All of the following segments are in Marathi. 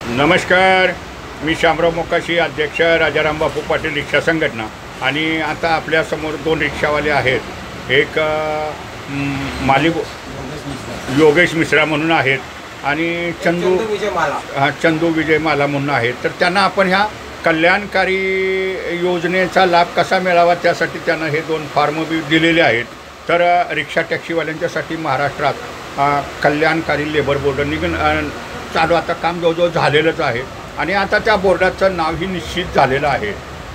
नमस्कार, मी शामराव मोकाशी, अध्यक्ष राजाराम बापू पाटील रिक्षा संघटना। आणि आता आपल्यासमोर दोन रिक्षावाले आहेत। एक योगेश मिश्रा म्हणून आहेत आणि चंदू विजय माला म्हणून आहेत। तर त्यांना आपण ह्या कल्याणकारी योजनेचा लाभ कसा मिळावा त्यासाठी त्यांना हे दोन फॉर्म बी दिलेले आहेत। तर रिक्षा टॅक्सीवाल्यांच्यासाठी महाराष्ट्रात कल्याणकारी लेबर बोर्ड चालू आता काम जवळजवळ झालेलंच आहे आणि आता त्या बोर्डाचं नावही निश्चित झालेलं आहे।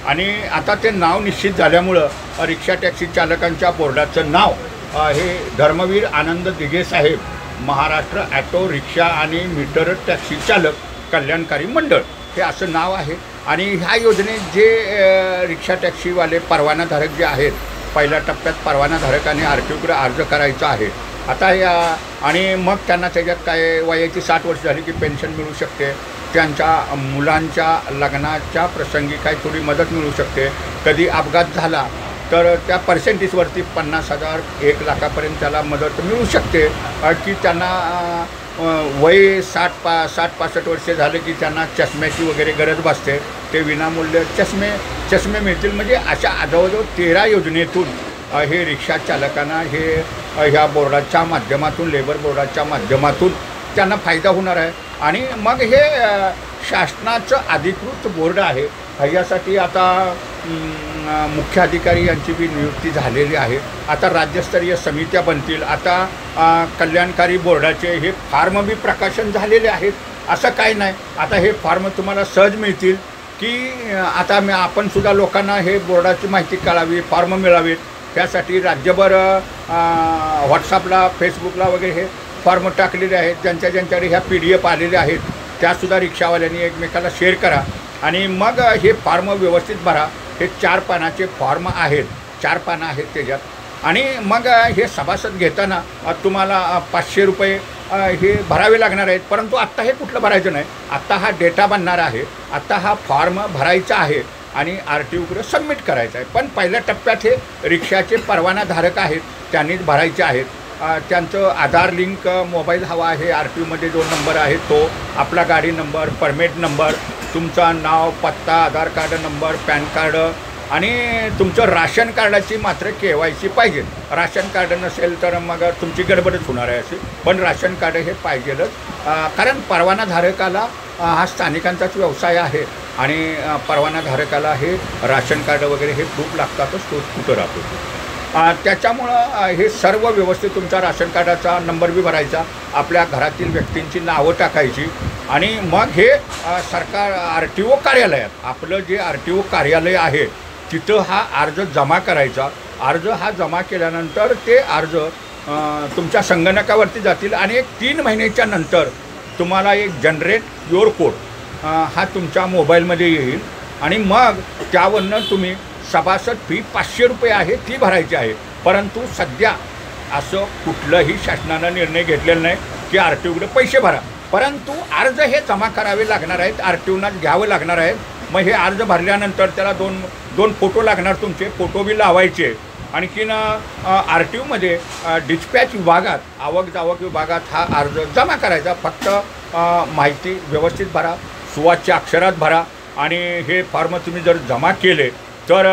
आणि आता ते नाव निश्चित झाल्यामुळं रिक्षा टॅक्सी चालकांच्या बोर्डाचं नाव हे धर्मवीर आनंद दिघे साहेब महाराष्ट्र ॲटो रिक्षा आणि मीटर टॅक्सी चालक कल्याणकारी मंडळ हे असं नाव आहे। आणि ह्या योजनेत जे रिक्षा टॅक्सीवाले परवानाधारक जे आहेत, पहिल्या टप्प्यात परवानाधारकाने RTOकडे अर्ज करायचा आहे। आता या आणि मग त्यांना त्याच्यात काय वयाची 60 वर्ष झाली की पेन्शन मिळू शकते, त्यांच्या मुलांच्या लग्नाच्या प्रसंगी काही थोडी मदत मिळू शकते, कधी अपघात झाला तर त्या पर्सेंटेजवरती 50,000 1 लाखापर्यंत त्याला मदत मिळू शकते की त्यांना वय 60-65 वर्षे झाले की त्यांना चष्म्याची वगैरे गरज भासते, ते विनामूल्य चष्मे मिळतील। म्हणजे अशा जवळजवळ 13 योजनेतून हे रिक्षा चालकांना हे ह्या बोर्डाच्या माध्यमातून लेबर बोर्डाच्या माध्यमातून त्यांना फायदा होणार आहे। आणि मग हे शासनाचं अधिकृत बोर्ड आहे, ह्यासाठी आता मुख्य अधिकारी यांची बी नियुक्ती झालेली आहे। आता राज्यस्तरीय समित्या बनतील। आता कल्याणकारी बोर्डाचे हे फॉर्म बी प्रकाशन झालेले आहेत, असं काही नाही। आता हे फॉर्म तुम्हाला सहज मिळतील की आता आपणसुद्धा लोकांना हे बोर्डाची माहिती कळावी, फॉर्म मिळावेत, त्यासाठी राज्यभर व्हॉट्सअपला फेसबुकला वगैरे हे फॉर्म टाकलेले आहेत। ज्यांच्याकडे ह्या PDF आलेल्या आहेत त्यासुद्धा रिक्षावाल्यांनी एकमेकाला शेअर करा आणि मग हे फॉर्म व्यवस्थित भरा। हे 4 पानाचे फॉर्म आहेत, 4 पानं आहेत त्याच्यात। आणि मग हे सभासद घेताना तुम्हाला 500 रुपये हे भरावे लागणार आहेत, परंतु आत्ता हे कुठलं भरायचं नाही, आत्ता हा डेटा बनणार आहे, आत्ता हा फॉर्म भरायचा आहे आणि RTOकडे सबमिट करायचं आहे। पण पहिल्या टप्प्यात हे रिक्षाचे परवानाधारक आहेत त्यांनीच भरायचे आहेत। त्यांचं आधार लिंक मोबाईल हवा आहे, RTOमध्ये जो नंबर आहे तो, आपला गाडी नंबर, परमिट नंबर, तुमचा नाव, पत्ता, आधार कार्ड नंबर, पॅन कार्ड आणि तुमचं राशन कार्डाची मात्र KYC पाहिजे। राशन कार्ड नसेल तर मग तुमची गडबडच होणार आहे अशी, पण राशन कार्ड हे पाहिजेलच, कारण परवानाधारकाला हा स्थानिकांचाच व्यवसाय आहे आणि परवानाधारकाला हे राशन कार्ड वगैरे हे प्रूफ लागतातच, तो कुठं राहतो। त्याच्यामुळं हे सर्व व्यवस्थित तुमचा राशन कार्डाचा नंबर बी भरायचा, आपल्या घरातील व्यक्तींची नावं टाकायची आणि मग हे सरकार RTO कार्यालयात, आपलं जे RTO कार्यालय आहे तिथं हा अर्ज जमा करायचा। अर्ज हा जमा केल्यानंतर ते अर्ज तुमच्या संगणकावरती जातील आणि एक 3 महिन्याच्या नंतर तुम्हाला एक जनरेट QR कोड हा तुमच्या मोबाईलमध्ये येईल आणि मग त्यावरनं तुम्ही सभासद फी 500 रुपये आहे ती भरायची आहे। परंतु सध्या असं कुठलंही शासनानं निर्णय घेतलेला नाही की RTOकडे पैसे भरा, परंतु अर्ज हे जमा करावे लागणार आहेत, RTOना घ्यावं लागणार आहेत। मग हे अर्ज भरल्यानंतर त्याला दोन फोटो लागणार, तुमचे फोटो बी लावायचे। आणखीन RTOमध्ये डिस्पॅच विभागात, आवक जावक विभागात हा अर्ज जमा करायचा। फक्त माहिती व्यवस्थित भरा, सुवाच्य अक्षरात भरा आणि हे फॉर्म तुम्ही जर जमा केले तर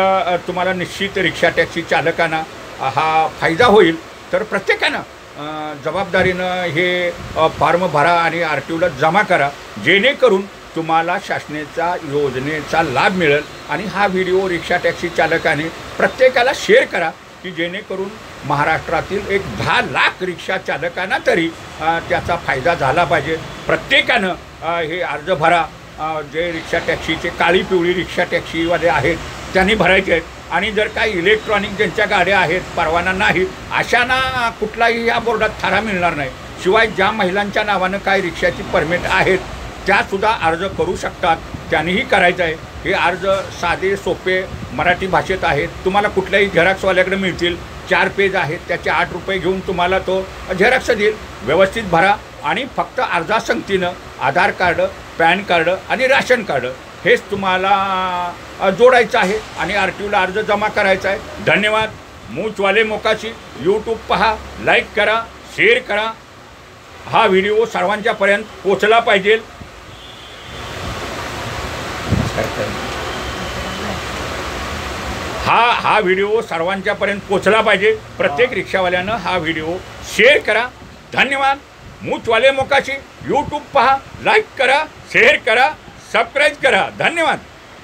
तुम्हाला निश्चित रिक्षा टॅक्सी चालकांना हा फायदा होईल। तर प्रत्येकानं जबाबदारीनं हे फॉर्म भरा आणि RTOला जमा करा, जेणेकरून तुम्हाला शासनाच्या योजनेचा लाभ मिळेल। आणि हा व्हिडिओ रिक्षा टॅक्सी चालकाने प्रत्येकाला शेअर करा की जेणेकरून महाराष्ट्रातील एक 10 लाख रिक्षा चालकांना तरी त्याचा फायदा झाला पाहिजे। प्रत्येकानं हे अर्ज भरा, जे रिक्षा टॅक्सीचे काळी पिवळी रिक्षा टॅक्सीवाले आहेत त्यांनी भरायचे आहेत। आणि जर काही इलेक्ट्रॉनिक ज्यांच्या गाड्या आहेत, परवाना नाही, अशांना कुठलाही या बोर्डात थारा मिळणार नाही। शिवाय ज्या महिलांच्या नावानं काय रिक्षाची परमिट आहेत त्यासुद्धा अर्ज करू शकतात, त्यांनीही करायचं आहे। हे अर्ज साधे सोपे मराठी भाषेत आहेत, तुम्हाला कुठल्याही झेरॉक्सवाल्याकडे मिळतील, 4 पेज आहेत, त्याचे 8 रुपये घेऊन तुम्हाला तो झेरॉक्स देईल। व्यवस्थित भरा आणि फक्त अर्जासंगतीनं आधार कार्ड, पॅन कार्ड आणि राशन कार्ड हेच तुम्हाला जोडायचं आहे आणि RTOला अर्ज जमा करायचा आहे। धन्यवाद। मूचवाले मोकाशी यूट्यूब पहा, लाईक करा, शेअर करा, हा व्हिडिओ सर्वांच्यापर्यंत पोचला पाहिजे। हा व्हिडिओ सर्वांच्यापर्यंत पोचला पाहिजे. प्रत्येक रिक्षावाल्यानं हा व्हिडिओ शेअर करा. धन्यवाद. मूचवाले मोकाशी यूट्यूब पहा, लाईक करा, शेअर करा, सबस्क्राईब करा. धन्यवाद.